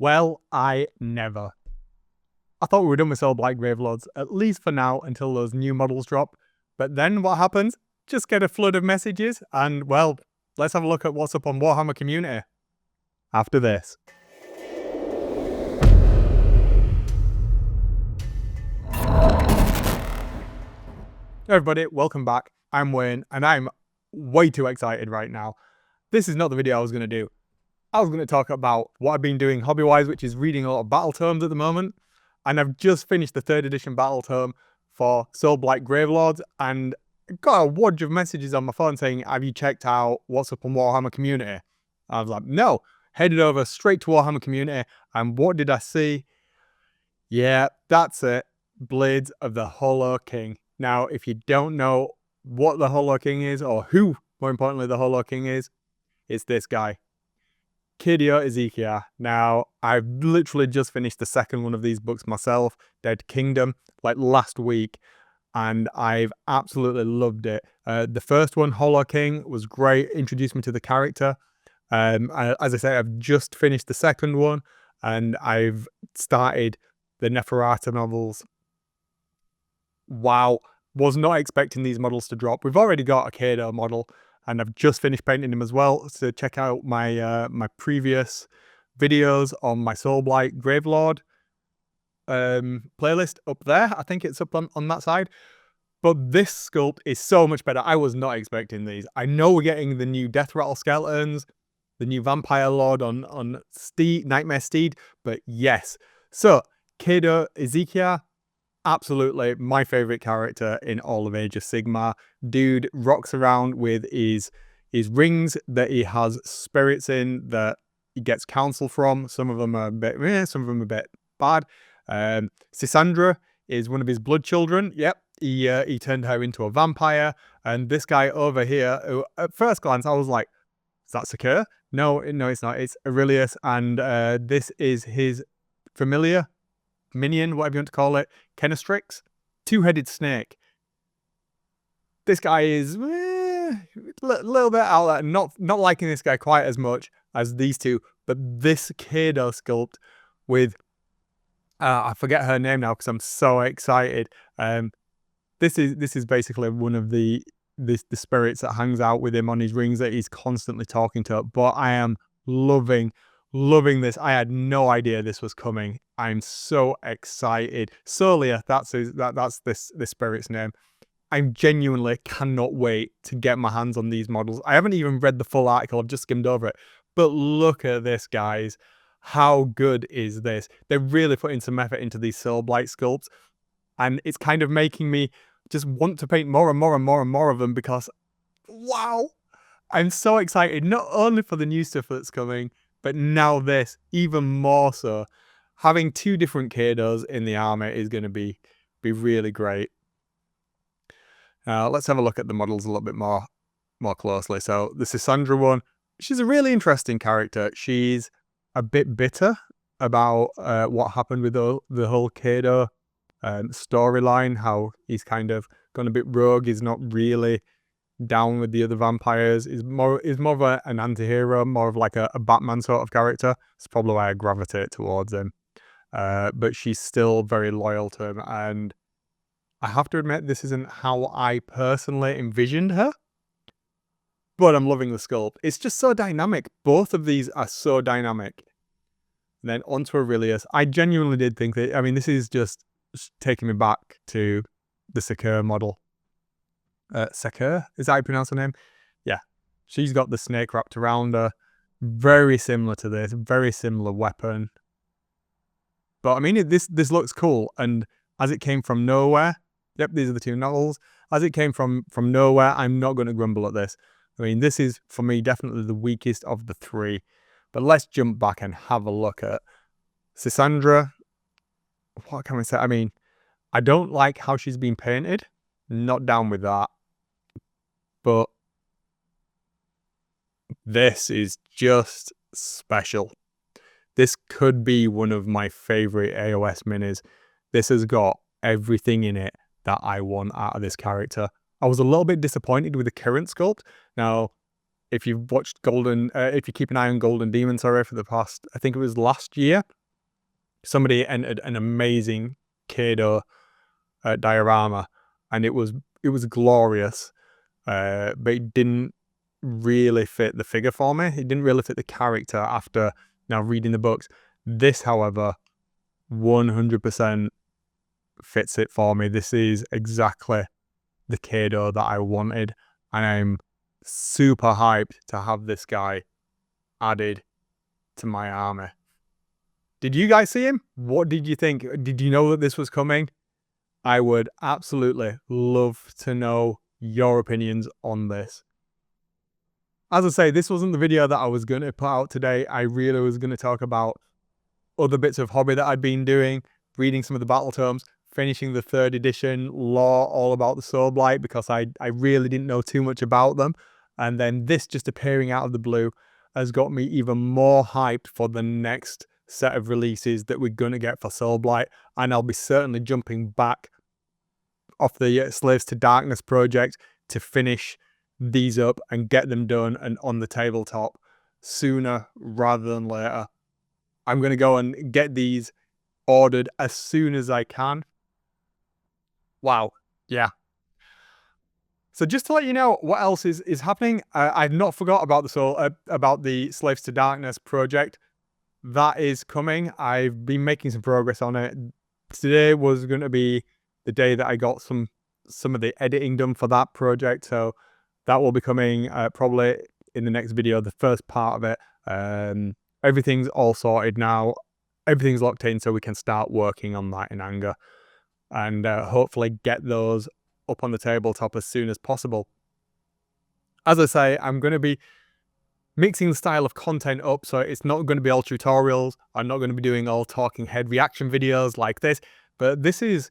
Well, I never. I thought we were done with Soulblight Gravelords, at least for now, until those new models drop. But then what happens? Just get a flood of messages, and well, let's have a look at what's up on Warhammer Community after this. Hey everybody, welcome back. I'm Wayne, and I'm way too excited right now. This is not the video I was going to do. I was going to talk about what I've been doing hobby-wise, which is reading a lot of battle tomes at the moment. And I've just finished the 3rd edition battle tome for Soulblight Gravelords, and got a wodge of messages on my phone saying, have you checked out what's up on Warhammer Community? I was like, no. Headed over straight to Warhammer Community, and what did I see? Yeah, that's it. Blades of the Hallow King. Now, if you don't know what the Hallow King is, or who, more importantly, the Hallow King is, it's this guy, Cade Ezechiar. Now, I've literally just finished the second one of these books myself, Dead Kingdom, like last week, and I've absolutely loved it. The first one, Hallow King, was great, introduced me to the character. As I say, I've just finished the second one, and I've started the Neferata novels. Wow, was not expecting these models to drop. We've already got a Cade model, and I've just finished painting him as well. So check out my my previous videos on my Soulblight Gravelord playlist up there. I think it's up on that side. But this sculpt is so much better. I was not expecting these. I know we're getting the new Death Rattle skeletons, the new Vampire Lord on Steed, Nightmare Steed, but yes. So Cade Ezechiar, absolutely my favorite character in all of Age of Sigmar. Dude rocks around with his rings that he has spirits in that he gets counsel from. Some of them are a bit some of them are a bit bad. Sisandra is one of his blood children. Yep, he turned her into a vampire. And this guy over here, who at first glance I was like, is that Secure? No, it's not. It's Aurelius, and this is his familiar, minion, whatever you want to call it, Kenestrix, two-headed snake. This guy is a little bit out there, not liking this guy quite as much as these two, but this Cade sculpt with, I forget her name now because I'm so excited. This is basically one of the spirits that hangs out with him on his rings that he's constantly talking to. But I am loving this. I had no idea this was coming. I'm so excited. Solia, that's this spirit's name. I genuinely cannot wait to get my hands on these models. I haven't even read the full article, I've just skimmed over it. But look at this, guys. How good is this? They're really putting some effort into these Soulblight sculpts, and it's kind of making me just want to paint more and more and more and more of them, because wow, I'm so excited, not only for the new stuff that's coming, but now this, even more so. Having two different Cados in the army is going to be really great. Let's have a look at the models a little bit more closely. So the Sisandra one, she's a really interesting character. She's a bit bitter about what happened with the whole Cado storyline, how he's kind of gone a bit rogue. He's not really down with the other vampires. He's more of an anti-hero, more of like a Batman sort of character. It's probably why I gravitate towards him. But she's still very loyal to him, and I have to admit this isn't how I personally envisioned her, but I'm loving the sculpt. It's just so dynamic. Both of these are so dynamic. And then onto Aurelius. I genuinely did think that, I mean, this is just taking me back to the Secure model. Secure? Is that how you pronounce her name? Yeah. She's got the snake wrapped around her. Very similar to this. Very similar weapon. But I mean, this looks cool. And as it came from nowhere, yep, these are the two novels. As it came from nowhere, I'm not going to grumble at this. I mean, this is, for me, definitely the weakest of the three. But let's jump back and have a look at Sisandra. What can we say? I mean, I don't like how she's been painted. Not down with that. But this is just special. This could be one of my favorite AOS minis. This has got everything in it that I want out of this character. I was a little bit disappointed with the current sculpt. Now, if you've watched if you keep an eye on Golden Demon, sorry, for the past, I think it was last year, somebody entered an amazing Cade diorama, and it was glorious, but it didn't really fit the figure for me. It didn't really fit the character after now reading the books. This, however, 100% fits it for me. This is exactly the Cade that I wanted, and I'm super hyped to have this guy added to my army. Did you guys see him? What did you think? Did you know that this was coming? I would absolutely love to know your opinions on this. As I say, this wasn't the video that I was going to put out today. I really was going to talk about other bits of hobby that I'd been doing, reading some of the battle tomes, finishing the 3rd edition lore all about the Soulblight, because I really didn't know too much about them. And then this just appearing out of the blue has got me even more hyped for the next set of releases that we're going to get for Soulblight. And I'll be certainly jumping back off the Slaves to Darkness project to finish these up and get them done and on the tabletop sooner rather than later. I'm going to go and get these ordered as soon as I can. Wow. Yeah. So just to let you know what else is happening, I've not forgot about the Slaves to Darkness project. That is coming. I've been making some progress on it. Today was going to be the day that I got some of the editing done for that project, so that will be coming probably in the next video, the first part of it. Everything's all sorted now. Everything's locked in, so we can start working on that in anger and hopefully get those up on the tabletop as soon as possible. As I say, I'm going to be mixing the style of content up, so it's not going to be all tutorials. I'm not going to be doing all talking head reaction videos like this, but this is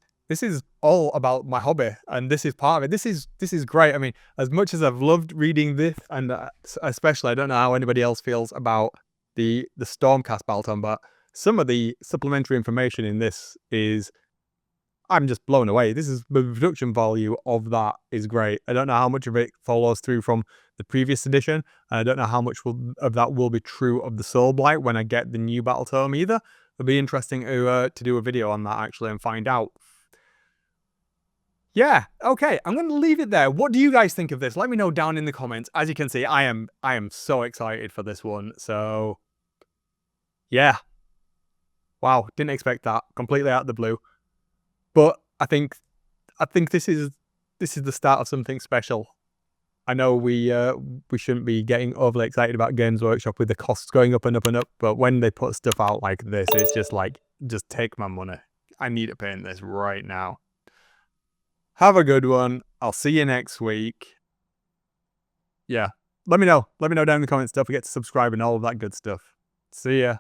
all about my hobby, and this is part of it. This is great. I mean, as much as I've loved reading this, and especially I don't know how anybody else feels about the Stormcast Balton, but some of the supplementary information in this is, I'm just blown away. This is the production value of that is great. I don't know how much of it follows through from the previous edition. I don't know how much of that will be true of the Soulblight when I get the new battle tome either. It'll be interesting to do a video on that actually and find out. Yeah, okay, I'm going to leave it there. What do you guys think of this? Let me know down in the comments. As you can see, I am so excited for this one. So, yeah. Wow, didn't expect that. Completely out of the blue. But I think this is the start of something special. I know we shouldn't be getting overly excited about Games Workshop with the costs going up and up and up, but when they put stuff out like this, it's just like, just take my money. I need to paint this right now. Have a good one. I'll see you next week. Yeah, let me know. Let me know down in the comments. Don't forget to subscribe and all of that good stuff. See ya.